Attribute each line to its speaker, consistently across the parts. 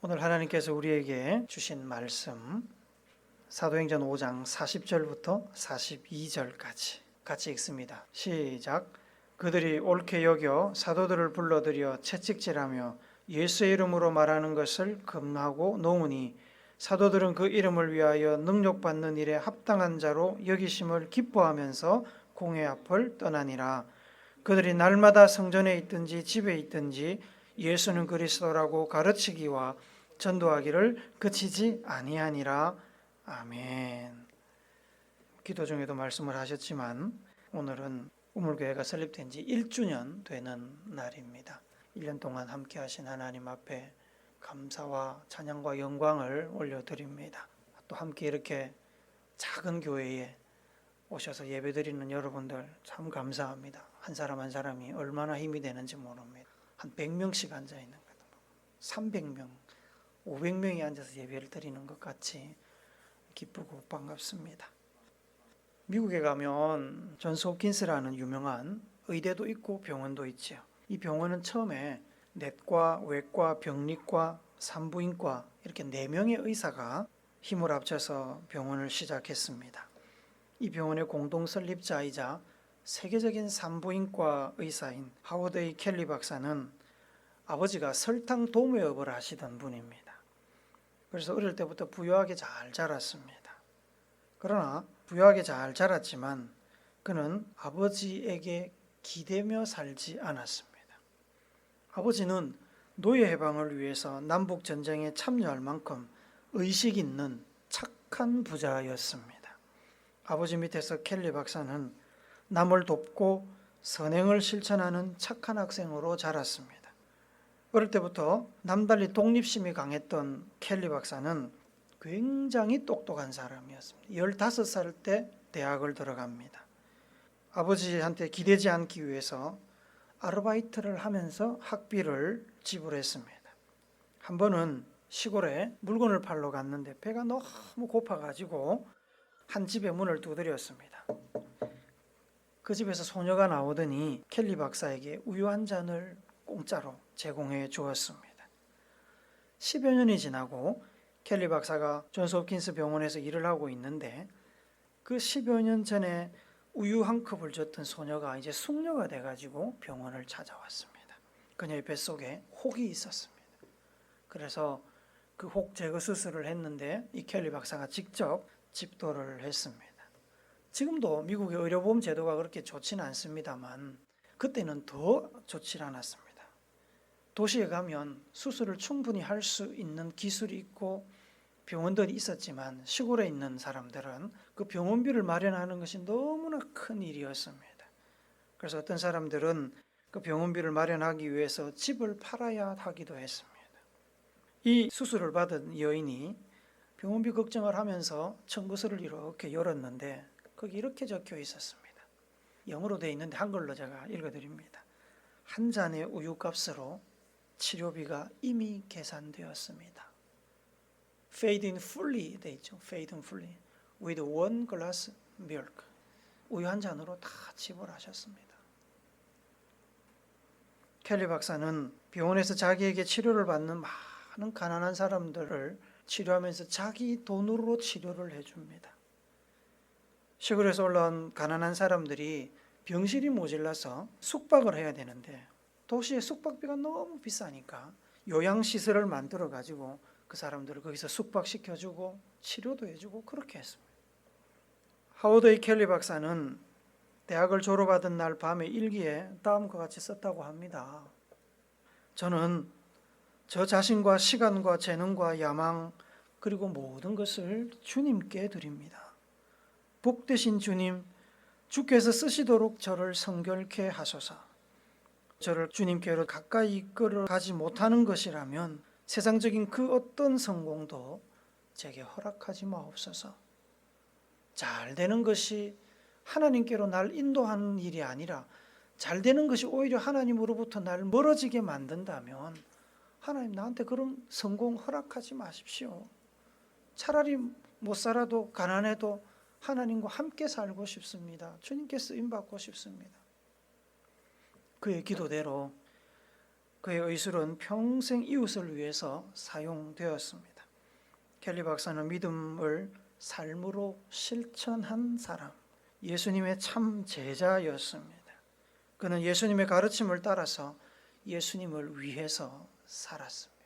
Speaker 1: 오늘 하나님께서 우리에게 주신 말씀 사도행전 5장 40절부터 42절까지 같이 읽습니다. 시작. 그들이 옳게 여겨 사도들을 불러들여 채찍질하며 예수의 이름으로 말하는 것을 금하고 놓으니 사도들은 그 이름을 위하여 능력받는 일에 합당한 자로 여기심을 기뻐하면서 공회 앞을 떠나니라. 그들이 날마다 성전에 있든지 집에 있든지 예수는 그리스도라고 가르치기와 전도하기를 그치지 아니하니라. 아멘. 기도 중에도 말씀을 하셨지만 오늘은 우물교회가 설립된 지 1주년 되는 날입니다. 1년 동안 함께 하신 하나님 앞에 감사와 찬양과 영광을 올려드립니다. 또 함께 이렇게 작은 교회에 오셔서 예배드리는 여러분들 참 감사합니다. 한 사람 한 사람이 얼마나 힘이 되는지 모릅니다. 한 100명씩 앉아있는 것, 300명, 500명이 앉아서 예배를 드리는 것 같이 기쁘고 반갑습니다. 미국에 가면 존스 홉킨스라는 유명한 의대도 있고 병원도 있죠. 이 병원은 처음에 내과, 외과, 병리과, 산부인과 이렇게 4명의 의사가 힘을 합쳐서 병원을 시작했습니다. 이 병원의 공동 설립자이자 세계적인 산부인과 의사인 하워드 A. 켈리 박사는 아버지가 설탕 도매업을 하시던 분입니다. 그래서 어릴 때부터 부유하게 잘 자랐습니다. 그러나 부유하게 잘 자랐지만 그는 아버지에게 기대며 살지 않았습니다. 아버지는 노예 해방을 위해서 남북 전쟁에 참여할 만큼 의식 있는 착한 부자였습니다. 아버지 밑에서 켈리 박사는 남을 돕고 선행을 실천하는 착한 학생으로 자랐습니다. 어릴 때부터 남달리 독립심이 강했던 켈리 박사는 굉장히 똑똑한 사람이었습니다. 15살 때 대학을 들어갑니다. 아버지한테 기대지 않기 위해서 아르바이트를 하면서 학비를 지불했습니다. 한 번은 시골에 물건을 팔러 갔는데 배가 너무 고파가지고 한 집의 문을 두드렸습니다. 그 집에서 소녀가 나오더니 켈리 박사에게 우유 한 잔을 공짜로 제공해 주었습니다. 10여 년이 지나고 켈리 박사가 존스 홉킨스 병원에서 일을 하고 있는데 그 10여 년 전에 우유 한 컵을 줬던 소녀가 이제 숙녀가 돼가지고 병원을 찾아왔습니다. 그녀의 뱃속에 혹이 있었습니다. 그래서 그 혹 제거 수술을 했는데 이 켈리 박사가 직접 집도를 했습니다. 지금도 미국의 의료보험 제도가 그렇게 좋지는 않습니다만 그때는 더 좋지 않았습니다. 도시에 가면 수술을 충분히 할 수 있는 기술이 있고 병원들이 있었지만 시골에 있는 사람들은 그 병원비를 마련하는 것이 너무나 큰 일이었습니다. 그래서 어떤 사람들은 그 병원비를 마련하기 위해서 집을 팔아야 하기도 했습니다. 이 수술을 받은 여인이 병원비 걱정을 하면서 청구서를 이렇게 열었는데 거기 이렇게 적혀 있었습니다. 영어로 되어 있는데 한글로 제가 읽어드립니다. 한 잔의 우유값으로 치료비가 이미 계산되었습니다. Paid in fully 돼 있죠. Paid in fully with one glass milk. 우유 한 잔으로 다 지불하셨습니다. 켈리 박사는 병원에서 자기에게 치료를 받는 많은 가난한 사람들을 치료하면서 자기 돈으로 치료를 해줍니다. 시골에서 올라온 가난한 사람들이 병실이 모자라서 숙박을 해야 되는데 도시의 숙박비가 너무 비싸니까 요양시설을 만들어 가지고 그 사람들을 거기서 숙박시켜주고 치료도 해주고 그렇게 했습니다. 하워드 A. 켈리 박사는 대학을 졸업하던 날 밤에 일기에 다음과 같이 썼다고 합니다. 저는 저 자신과 시간과 재능과 야망 그리고 모든 것을 주님께 드립니다. 복되신 주님, 주께서 쓰시도록 저를 성결케 하소서. 저를 주님께로 가까이 이끌어가지 못하는 것이라면 세상적인 그 어떤 성공도 제게 허락하지 마옵소서. 잘 되는 것이 하나님께로 날 인도하는 일이 아니라 잘 되는 것이 오히려 하나님으로부터 날 멀어지게 만든다면 하나님 나한테 그런 성공 허락하지 마십시오. 차라리 못 살아도 가난해도 하나님과 함께 살고 싶습니다. 주님께 쓰임받고 싶습니다. 그의 기도대로 그의 의술은 평생 이웃을 위해서 사용되었습니다. 켈리 박사는 믿음을 삶으로 실천한 사람, 예수님의 참 제자였습니다. 그는 예수님의 가르침을 따라서 예수님을 위해서 살았습니다.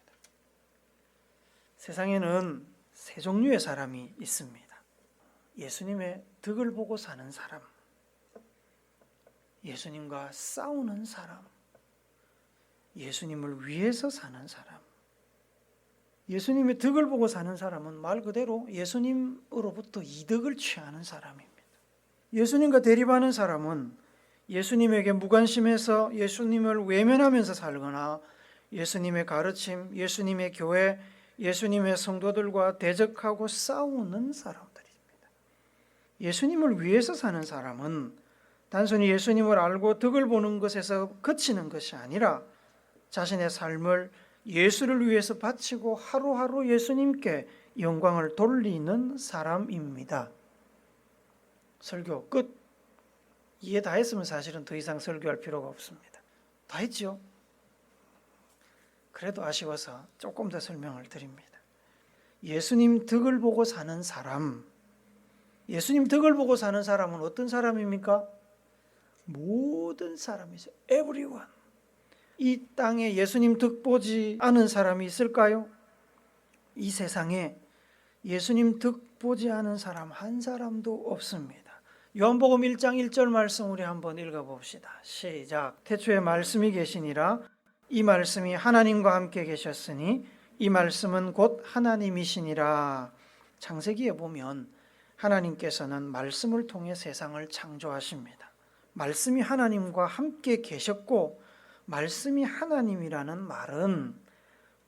Speaker 1: 세상에는 세 종류의 사람이 있습니다. 예수님의 덕을 보고 사는 사람, 예수님과 싸우는 사람, 예수님을 위해서 사는 사람. 예수님의 덕을 보고 사는 사람은 말 그대로 예수님으로부터 이득을 취하는 사람입니다. 예수님과 대립하는 사람은 예수님에게 무관심해서 예수님을 외면하면서 살거나 예수님의 가르침, 예수님의 교회, 예수님의 성도들과 대적하고 싸우는 사람들입니다. 예수님을 위해서 사는 사람은 단순히 예수님을 알고 덕을 보는 것에서 그치는 것이 아니라 자신의 삶을 예수를 위해서 바치고 하루하루 예수님께 영광을 돌리는 사람입니다. 설교 끝. 이해 다 했으면 사실은 더 이상 설교할 필요가 없습니다. 다 했죠? 그래도 아쉬워서 조금 더 설명을 드립니다. 예수님 덕을 보고 사는 사람, 예수님 덕을 보고 사는 사람은 어떤 사람입니까? 모든 사람이죠. Everyone. 이 땅에 예수님 덕 보지 않은 사람이 있을까요? 이 세상에 예수님 덕 보지 않은 사람 한 사람도 없습니다. 요한복음 1장 1절 말씀 우리 한번 읽어봅시다. 시작. 태초에 말씀이 계시니라. 이 말씀이 하나님과 함께 계셨으니 이 말씀은 곧 하나님이시니라. 창세기에 보면 하나님께서는 말씀을 통해 세상을 창조하십니다. 말씀이 하나님과 함께 계셨고 말씀이 하나님이라는 말은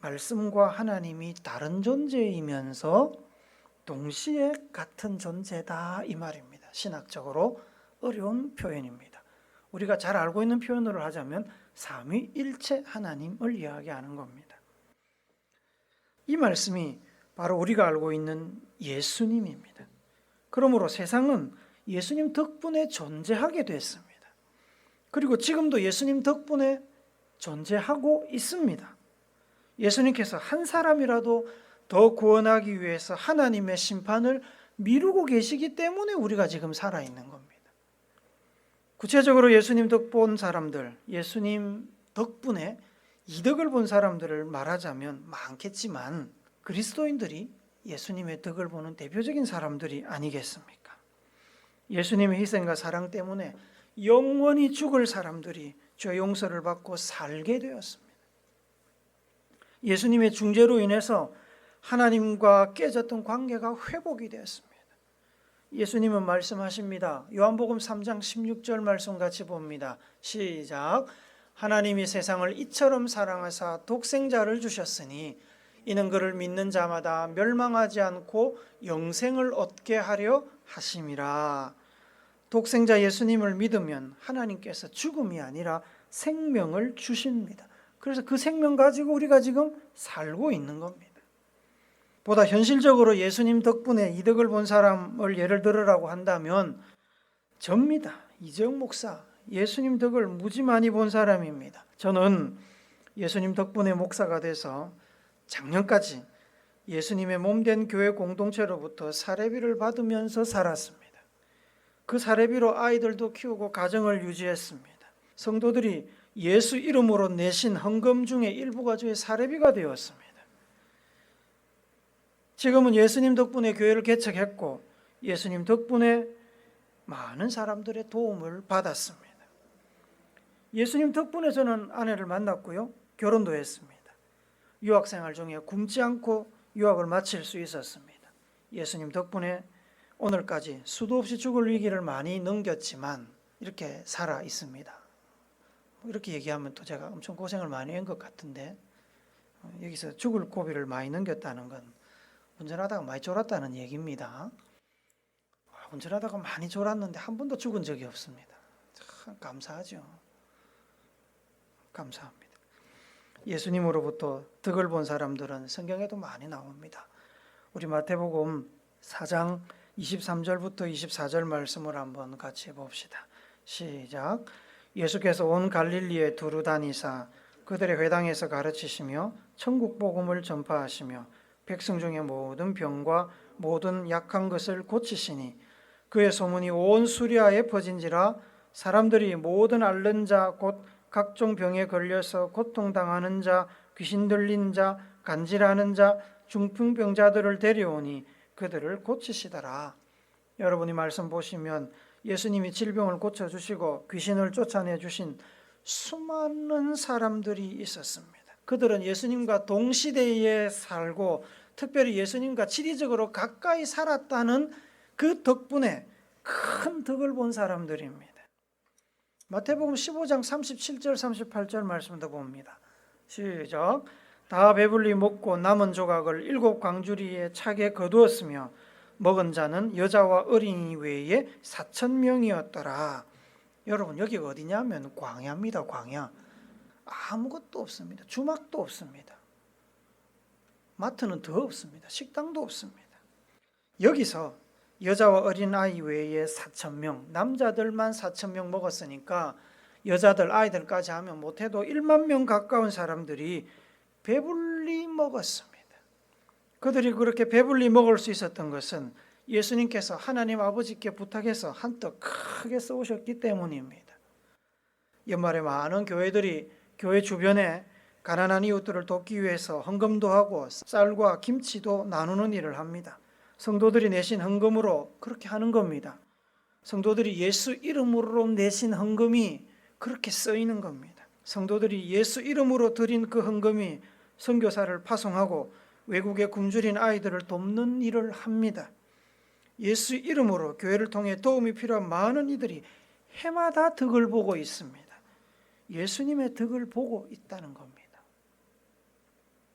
Speaker 1: 말씀과 하나님이 다른 존재이면서 동시에 같은 존재다 이 말입니다. 신학적으로 어려운 표현입니다. 우리가 잘 알고 있는 표현으로 하자면 삼위일체 하나님을 이야기하는 겁니다. 이 말씀이 바로 우리가 알고 있는 예수님입니다. 그러므로 세상은 예수님 덕분에 존재하게 됐습니다. 그리고 지금도 예수님 덕분에 존재하고 있습니다. 예수님께서 한 사람이라도 더 구원하기 위해서 하나님의 심판을 미루고 계시기 때문에 우리가 지금 살아있는 겁니다. 구체적으로 예수님 덕 본 사람들, 예수님 덕분에 이덕을 본 사람들을 말하자면 많겠지만 그리스도인들이 예수님의 덕을 보는 대표적인 사람들이 아니겠습니까? 예수님의 희생과 사랑 때문에 영원히 죽을 사람들이 죄 용서를 받고 살게 되었습니다. 예수님의 중재로 인해서 하나님과 깨졌던 관계가 회복이 되었습니다. 예수님은 말씀하십니다. 요한복음 3장 16절 말씀 같이 봅니다. 시작. 하나님이 세상을 이처럼 사랑하사 독생자를 주셨으니 이는 그를 믿는 자마다 멸망하지 않고 영생을 얻게 하려 하심이라. 독생자 예수님을 믿으면 하나님께서 죽음이 아니라 생명을 주십니다. 그래서 그 생명 가지고 우리가 지금 살고 있는 겁니다. 보다 현실적으로 예수님 덕분에 이덕을 본 사람을 예를 들으라고 한다면 접니다. 이재용 목사, 예수님 덕을 무지 많이 본 사람입니다. 저는 예수님 덕분에 목사가 돼서 작년까지 예수님의 몸된 교회 공동체로부터 사례비를 받으면서 살았습니다. 그 사례비로 아이들도 키우고 가정을 유지했습니다. 성도들이 예수 이름으로 내신 헌금 중에 일부가 저의 사례비가 되었습니다. 지금은 예수님 덕분에 교회를 개척했고 예수님 덕분에 많은 사람들의 도움을 받았습니다. 예수님 덕분에 저는 아내를 만났고요. 결혼도 했습니다. 유학생활 중에 굶지 않고 유학을 마칠 수 있었습니다. 예수님 덕분에 오늘까지 수도 없이 죽을 위기를 많이 넘겼지만 이렇게 살아 있습니다. 이렇게 얘기하면 또 제가 엄청 고생을 많이 한 것 같은데 여기서 죽을 고비를 많이 넘겼다는 건 운전하다가 많이 졸았다는 얘기입니다. 운전하다가 많이 졸았는데 한 번도 죽은 적이 없습니다. 참 감사하죠. 감사합니다. 예수님으로부터 덕을 본 사람들은 성경에도 많이 나옵니다. 우리 마태복음 4장 23절부터 24절 말씀을 한번 같이 봅시다. 시작. 예수께서 온 갈릴리에 두루 다니사 그들의 회당에서 가르치시며 천국 복음을 전파하시며 백성 중에 모든 병과 모든 약한 것을 고치시니 그의 소문이 온 수리아에 퍼진지라. 사람들이 모든 앓는 자 곧 각종 병에 걸려서 고통당하는 자, 귀신 들린 자, 간질하는 자, 중풍병자들을 데려오니 그들을 고치시더라. 여러분이 말씀 보시면 예수님이 질병을 고쳐주시고 귀신을 쫓아내주신 수많은 사람들이 있었습니다. 그들은 예수님과 동시대에 살고 특별히 예수님과 지리적으로 가까이 살았다는 그 덕분에 큰 덕을 본 사람들입니다. 마태복음 15장 37절 38절 말씀도 봅니다. 시작. 다 배불리 먹고 남은 조각을 7 광주리에 차게 거두었으며 먹은 자는 여자와 어린이 외에 4,000명이었더라. 여러분 여기가 어디냐면 광야입니다. 광야. 아무것도 없습니다. 주막도 없습니다. 마트는 더 없습니다. 식당도 없습니다. 여기서 여자와 어린아이 외에 4,000명, 남자들만 4,000명 먹었으니까 여자들, 아이들까지 하면 못해도 1만 명 가까운 사람들이 배불리 먹었습니다. 그들이 그렇게 배불리 먹을 수 있었던 것은 예수님께서 하나님 아버지께 부탁해서 한떡 크게 쏘셨기 때문입니다. 연말에 많은 교회들이 교회 주변에 가난한 이웃들을 돕기 위해서 헌금도 하고 쌀과 김치도 나누는 일을 합니다. 성도들이 내신 헌금으로 그렇게 하는 겁니다. 성도들이 예수 이름으로 내신 헌금이 그렇게 쓰이는 겁니다. 성도들이 예수 이름으로 드린 그 헌금이 선교사를 파송하고 외국에 굶주린 아이들을 돕는 일을 합니다. 예수 이름으로 교회를 통해 도움이 필요한 많은 이들이 해마다 덕을 보고 있습니다. 예수님의 덕을 보고 있다는 겁니다.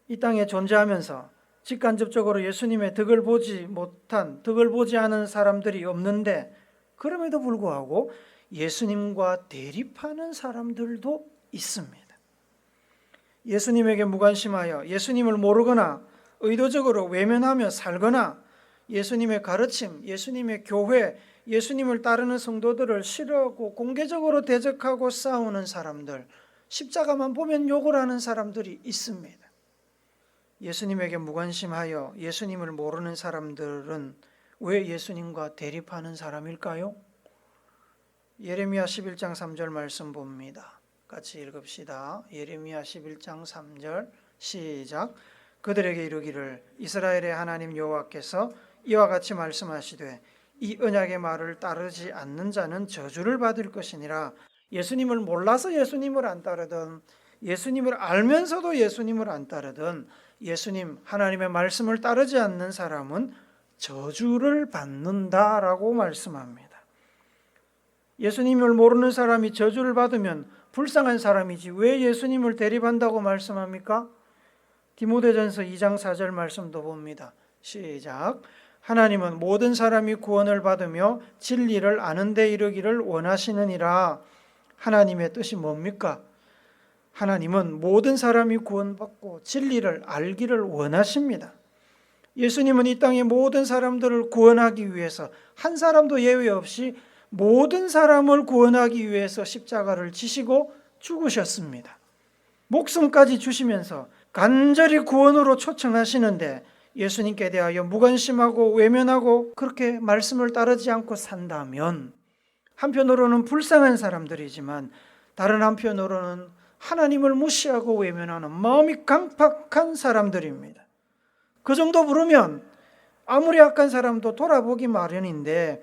Speaker 1: 이 땅에 존재하면서 직간접적으로 예수님의 덕을 보지 못한, 덕을 보지 않은 사람들이 없는데 그럼에도 불구하고 예수님과 대립하는 사람들도 있습니다. 예수님에게 무관심하여 예수님을 모르거나 의도적으로 외면하며 살거나 예수님의 가르침, 예수님의 교회, 예수님을 따르는 성도들을 싫어하고 공개적으로 대적하고 싸우는 사람들, 십자가만 보면 욕을 하는 사람들이 있습니다. 예수님에게 무관심하여 예수님을 모르는 사람들은 왜 예수님과 대립하는 사람일까요? 예레미야 11장 3절 말씀 봅니다. 같이 읽읍시다. 예레미야 11장 3절 시작. 그들에게 이르기를 이스라엘의 하나님 여호와께서 이와 같이 말씀하시되 이 언약의 말을 따르지 않는 자는 저주를 받을 것이니라. 예수님을 몰라서 예수님을 안 따르든 예수님을 알면서도 예수님을 안 따르든 예수님 하나님의 말씀을 따르지 않는 사람은 저주를 받는다라고 말씀합니다. 예수님을 모르는 사람이 저주를 받으면 불쌍한 사람이지 왜 예수님을 대립한다고 말씀합니까? 디모데전서 2장 4절 말씀도 봅니다. 시작. 하나님은 모든 사람이 구원을 받으며 진리를 아는 데 이르기를 원하시느니라. 하나님의 뜻이 뭡니까? 하나님은 모든 사람이 구원받고 진리를 알기를 원하십니다. 예수님은 이 땅의 모든 사람들을 구원하기 위해서 한 사람도 예외 없이 모든 사람을 구원하기 위해서 십자가를 지시고 죽으셨습니다. 목숨까지 주시면서 간절히 구원으로 초청하시는데 예수님께 대하여 무관심하고 외면하고 그렇게 말씀을 따르지 않고 산다면 한편으로는 불쌍한 사람들이지만 다른 한편으로는 하나님을 무시하고 외면하는 마음이 강팍한 사람들입니다. 그 정도 부르면 아무리 악한 사람도 돌아보기 마련인데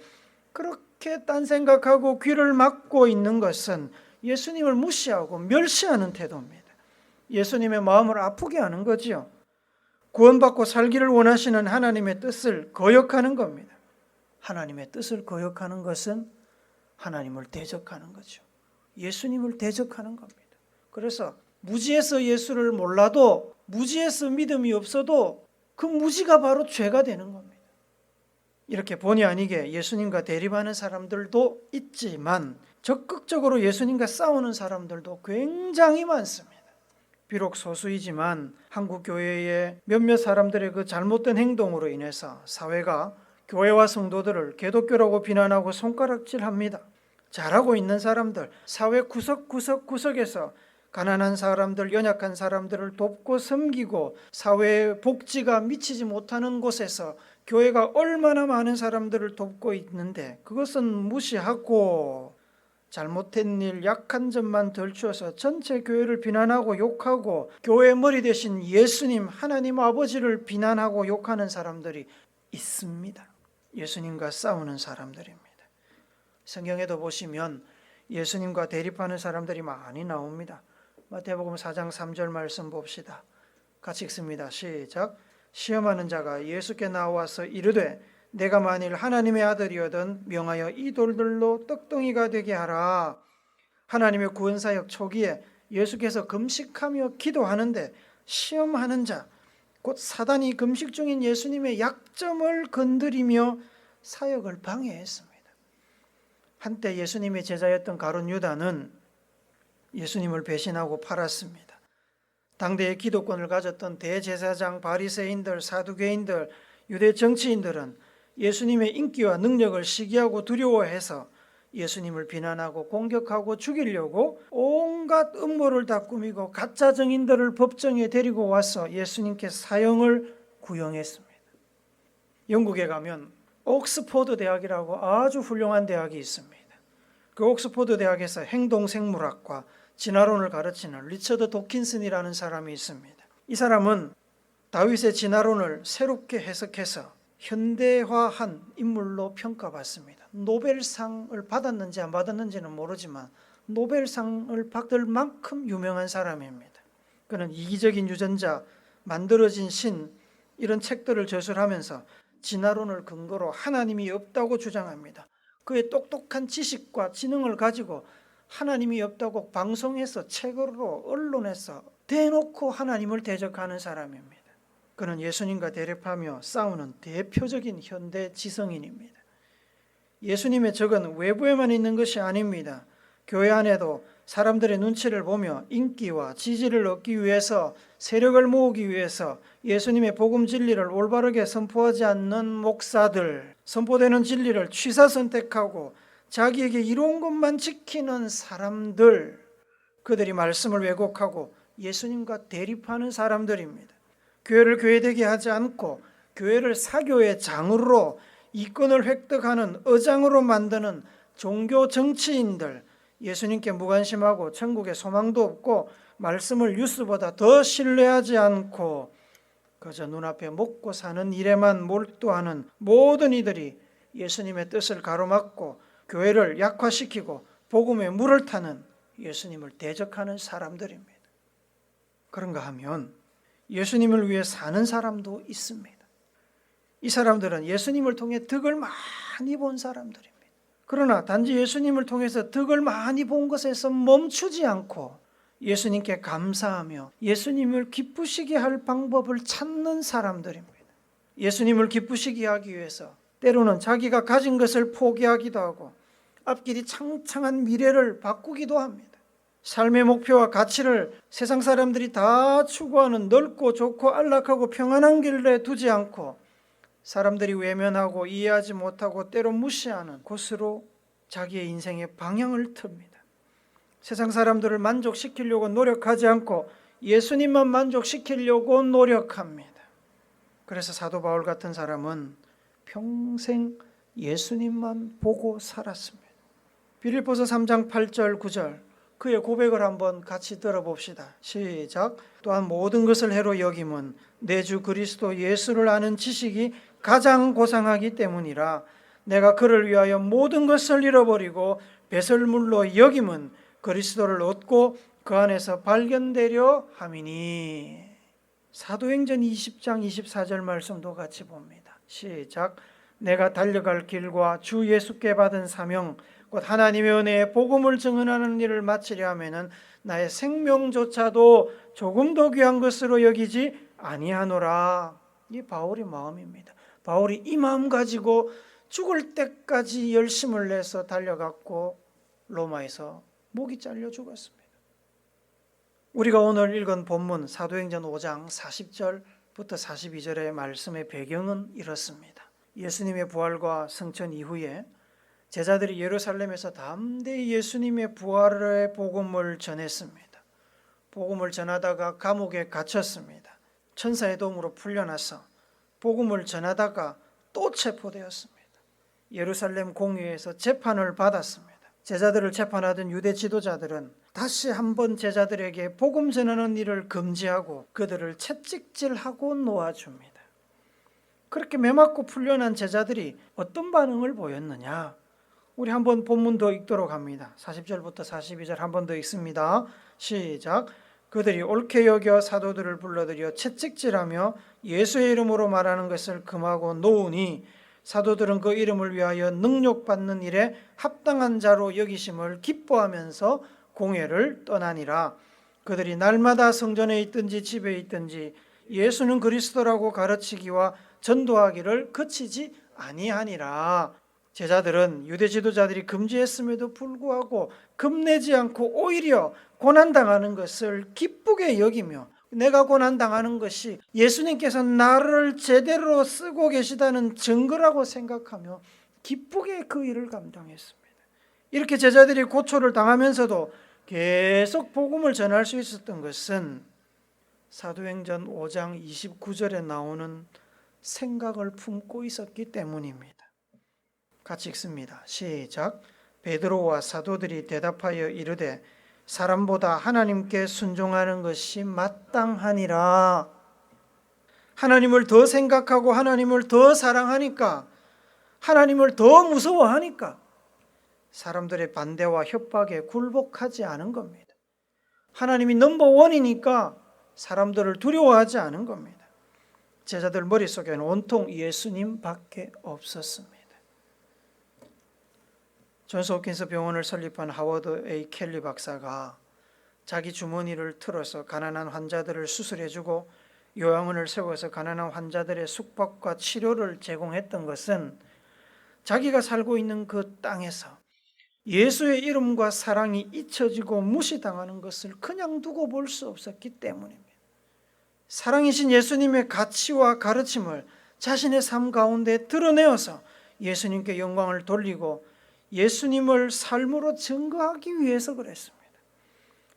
Speaker 1: 그렇게 딴 생각하고 귀를 막고 있는 것은 예수님을 무시하고 멸시하는 태도입니다. 예수님의 마음을 아프게 하는 거지요. 구원받고 살기를 원하시는 하나님의 뜻을 거역하는 겁니다. 하나님의 뜻을 거역하는 것은 하나님을 대적하는 거죠. 예수님을 대적하는 겁니다. 그래서 무지에서 예수를 몰라도 무지에서 믿음이 없어도 그 무지가 바로 죄가 되는 겁니다. 이렇게 본의 아니게 예수님과 대립하는 사람들도 있지만 적극적으로 예수님과 싸우는 사람들도 굉장히 많습니다. 비록 소수이지만 한국 교회의 몇몇 사람들의 그 잘못된 행동으로 인해서 사회가 교회와 성도들을 개독교라고 비난하고 손가락질합니다. 잘하고 있는 사람들, 사회 구석구석에서 가난한 사람들, 연약한 사람들을 돕고 섬기고 사회의 복지가 미치지 못하는 곳에서 교회가 얼마나 많은 사람들을 돕고 있는데 그것은 무시하고 잘못된 일, 약한 점만 덜추어서 전체 교회를 비난하고 욕하고 교회 머리 대신 예수님, 하나님 아버지를 비난하고 욕하는 사람들이 있습니다. 예수님과 싸우는 사람들입니다. 성경에도 보시면 예수님과 대립하는 사람들이 많이 나옵니다. 마태복음 4장 3절 말씀 봅시다. 같이 읽습니다. 시작. 시험하는 자가 예수께 나와서 이르되 내가 만일 하나님의 아들이거든 명하여 이 돌들로 떡덩이가 되게 하라. 하나님의 구원사역 초기에 예수께서 금식하며 기도하는데 시험하는 자, 곧 사단이 금식 중인 예수님의 약점을 건드리며 사역을 방해했습니다. 한때 예수님의 제자였던 가룟 유다는 예수님을 배신하고 팔았습니다. 당대의 기도권을 가졌던 대제사장, 바리새인들, 사두개인들, 유대 정치인들은 예수님의 인기와 능력을 시기하고 두려워해서 예수님을 비난하고 공격하고 죽이려고 온갖 음모를 다 꾸미고 가짜 증인들을 법정에 데리고 와서 예수님께 사형을 구형했습니다. 영국에 가면 옥스포드 대학이라고 아주 훌륭한 대학이 있습니다. 그 옥스포드 대학에서 행동생물학과 진화론을 가르치는 리처드 도킨슨이라는 사람이 있습니다. 이 사람은 다윗의 진화론을 새롭게 해석해서 현대화한 인물로 평가받습니다. 노벨상을 받았는지 안 받았는지는 모르지만 노벨상을 받을 만큼 유명한 사람입니다. 그는 이기적인 유전자, 만들어진 신 이런 책들을 저술하면서 진화론을 근거로 하나님이 없다고 주장합니다. 그의 똑똑한 지식과 지능을 가지고 하나님이 없다고 방송에서 책으로 언론에서 대놓고 하나님을 대적하는 사람입니다. 그는 예수님과 대립하며 싸우는 대표적인 현대 지성인입니다. 예수님의 적은 외부에만 있는 것이 아닙니다. 교회 안에도 사람들의 눈치를 보며 인기와 지지를 얻기 위해서, 세력을 모으기 위해서 예수님의 복음 진리를 올바르게 선포하지 않는 목사들, 선포되는 진리를 취사 선택하고 자기에게 이로운 것만 지키는 사람들, 그들이 말씀을 왜곡하고 예수님과 대립하는 사람들입니다. 교회를 교회되게 하지 않고 교회를 사교의 장으로 이권을 획득하는 의장으로 만드는 종교 정치인들, 예수님께 무관심하고 천국에 소망도 없고 말씀을 뉴스보다 더 신뢰하지 않고 그저 눈앞에 먹고 사는 일에만 몰두하는 모든 이들이 예수님의 뜻을 가로막고 교회를 약화시키고 복음에 물을 타는 예수님을 대적하는 사람들입니다. 그런가 하면 예수님을 위해 사는 사람도 있습니다. 이 사람들은 예수님을 통해 덕을 많이 본 사람들입니다. 그러나 단지 예수님을 통해서 덕을 많이 본 것에서 멈추지 않고 예수님께 감사하며 예수님을 기쁘시게 할 방법을 찾는 사람들입니다. 예수님을 기쁘시게 하기 위해서 때로는 자기가 가진 것을 포기하기도 하고 앞길이 창창한 미래를 바꾸기도 합니다. 삶의 목표와 가치를 세상 사람들이 다 추구하는 넓고 좋고 안락하고 평안한 길에 두지 않고 사람들이 외면하고 이해하지 못하고 때로 무시하는 곳으로 자기의 인생의 방향을 틉니다. 세상 사람들을 만족시키려고 노력하지 않고 예수님만 만족시키려고 노력합니다. 그래서 사도 바울 같은 사람은 평생 예수님만 보고 살았습니다. 빌립보서 3장 8절 9절 그의 고백을 한번 같이 들어봅시다. 시작. 또한 모든 것을 해로 여김은 내 주 그리스도 예수를 아는 지식이 가장 고상하기 때문이라. 내가 그를 위하여 모든 것을 잃어버리고 배설물로 여김은 그리스도를 얻고 그 안에서 발견되려 함이니. 사도행전 20장 24절 말씀도 같이 봅니다. 시작. 내가 달려갈 길과 주 예수께 받은 사명 곧 하나님의 은혜의 복음을 증언하는 일을 마치려 하면은 나의 생명조차도 조금도 귀한 것으로 여기지 아니하노라. 이 바울의 마음입니다. 바울이 이 마음 가지고 죽을 때까지 열심을 내서 달려갔고 로마에서 목이 잘려 죽었습니다. 우리가 오늘 읽은 본문 사도행전 5장 40절부터 42절의 말씀의 배경은 이렇습니다. 예수님의 부활과 승천 이후에 제자들이 예루살렘에서 담대히 예수님의 부활의 복음을 전했습니다. 복음을 전하다가 감옥에 갇혔습니다. 천사의 도움으로 풀려나서 복음을 전하다가 또 체포되었습니다. 예루살렘 공회에서 재판을 받았습니다. 제자들을 재판하던 유대 지도자들은 다시 한번 제자들에게 복음 전하는 일을 금지하고 그들을 채찍질하고 놓아줍니다. 그렇게 매맞고 풀려난 제자들이 어떤 반응을 보였느냐? 우리 한번 본문 더 읽도록 합니다. 40절부터 42절 한 번 더 읽습니다. 시작. 그들이 옳게 여겨 사도들을 불러들여 채찍질하며 예수의 이름으로 말하는 것을 금하고 놓으니 사도들은 그 이름을 위하여 능욕받는 일에 합당한 자로 여기심을 기뻐하면서 공회를 떠나니라. 그들이 날마다 성전에 있든지 집에 있든지 예수는 그리스도라고 가르치기와 전도하기를 그치지 아니하니라. 제자들은 유대 지도자들이 금지했음에도 불구하고 겁내지 않고 오히려 고난당하는 것을 기쁘게 여기며, 내가 고난당하는 것이 예수님께서 나를 제대로 쓰고 계시다는 증거라고 생각하며 기쁘게 그 일을 감당했습니다. 이렇게 제자들이 고초를 당하면서도 계속 복음을 전할 수 있었던 것은 사도행전 5장 29절에 나오는 생각을 품고 있었기 때문입니다. 같이 읽습니다. 시작. 베드로와 사도들이 대답하여 이르되 사람보다 하나님께 순종하는 것이 마땅하니라. 하나님을 더 생각하고 하나님을 더 사랑하니까, 하나님을 더 무서워하니까 사람들의 반대와 협박에 굴복하지 않은 겁니다. 하나님이 넘버원이니까 사람들을 두려워하지 않은 겁니다. 제자들 머릿속에는 온통 예수님밖에 없었습니다. 존스 홉킨스 병원을 설립한 하워드 A. 켈리 박사가 자기 주머니를 틀어서 가난한 환자들을 수술해주고 요양원을 세워서 가난한 환자들의 숙박과 치료를 제공했던 것은 자기가 살고 있는 그 땅에서 예수의 이름과 사랑이 잊혀지고 무시당하는 것을 그냥 두고 볼 수 없었기 때문입니다. 사랑이신 예수님의 가치와 가르침을 자신의 삶 가운데 드러내어서 예수님께 영광을 돌리고 예수님을 삶으로 증거하기 위해서 그랬습니다.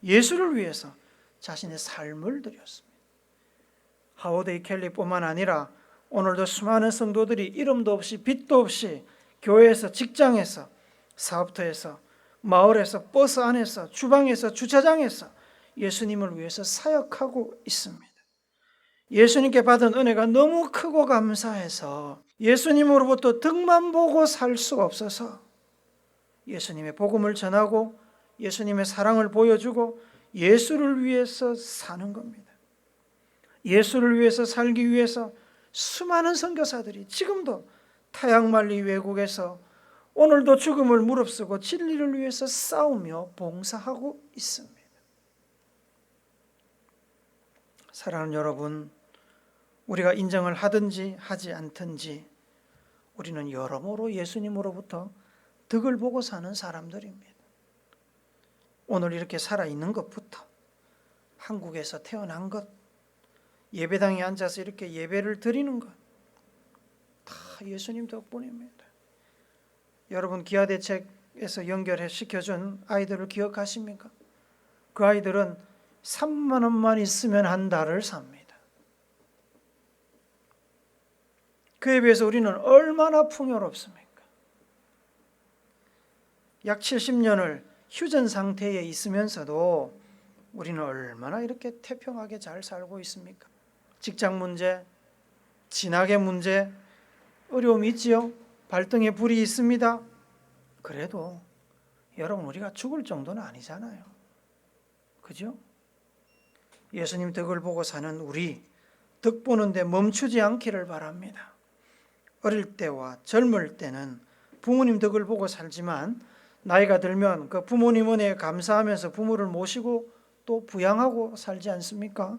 Speaker 1: 예수를 위해서 자신의 삶을 드렸습니다. 하워드 A. 켈리뿐만 아니라 오늘도 수많은 성도들이 이름도 없이 빛도 없이 교회에서, 직장에서, 사업터에서, 마을에서, 버스 안에서, 주방에서, 주차장에서 예수님을 위해서 사역하고 있습니다. 예수님께 받은 은혜가 너무 크고 감사해서 예수님으로부터 덕만 보고 살 수가 없어서 예수님의 복음을 전하고 예수님의 사랑을 보여주고 예수를 위해서 사는 겁니다. 예수를 위해서 살기 위해서 수많은 선교사들이 지금도 타양말리 외국에서 오늘도 죽음을 무릅쓰고 진리를 위해서 싸우며 봉사하고 있습니다. 사랑하는 여러분, 우리가 인정을 하든지 하지 않든지 우리는 여러모로 예수님으로부터 덕을 보고 사는 사람들입니다. 오늘 이렇게 살아있는 것부터, 한국에서 태어난 것, 예배당에 앉아서 이렇게 예배를 드리는 것, 다 예수님 덕분입니다. 여러분 기아대책에서 연결시켜준 아이들을 기억하십니까? 그 아이들은 3만 원만 있으면 한 달을 삽니다. 그에 비해서 우리는 얼마나 풍요롭습니까? 약 70년을 휴전 상태에 있으면서도 우리는 얼마나 이렇게 태평하게 잘 살고 있습니까? 직장 문제, 진학의 문제, 어려움이 있지요. 발등에 불이 있습니다. 그래도 여러분 우리가 죽을 정도는 아니잖아요. 그죠? 예수님 덕을 보고 사는 우리, 덕 보는데 멈추지 않기를 바랍니다. 어릴 때와 젊을 때는 부모님 덕을 보고 살지만 나이가 들면 그 부모님 은혜에 감사하면서 부모를 모시고 또 부양하고 살지 않습니까?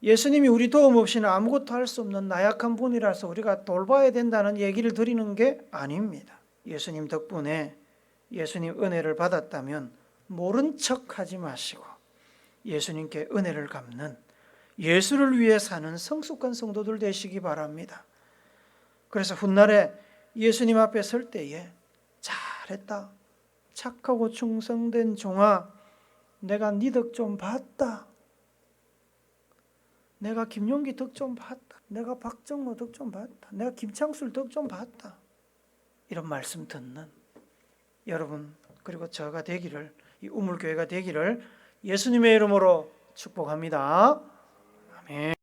Speaker 1: 예수님이 우리 도움 없이는 아무것도 할 수 없는 나약한 분이라서 우리가 돌봐야 된다는 얘기를 드리는 게 아닙니다. 예수님 덕분에 예수님 은혜를 받았다면 모른 척하지 마시고 예수님께 은혜를 갚는, 예수를 위해 사는 성숙한 성도들 되시기 바랍니다. 그래서 훗날에 예수님 앞에 설 때에 잘했다, 착하고 충성된 종아, 내가 네 덕 좀 봤다, 내가 김용기 덕 좀 봤다. 내가 박정호 덕 좀 봤다. 내가 김창술 덕 좀 봤다. 이런 말씀 듣는 여러분 그리고 저가 되기를, 이 우물교회가 되기를 예수님의 이름으로 축복합니다. 아멘.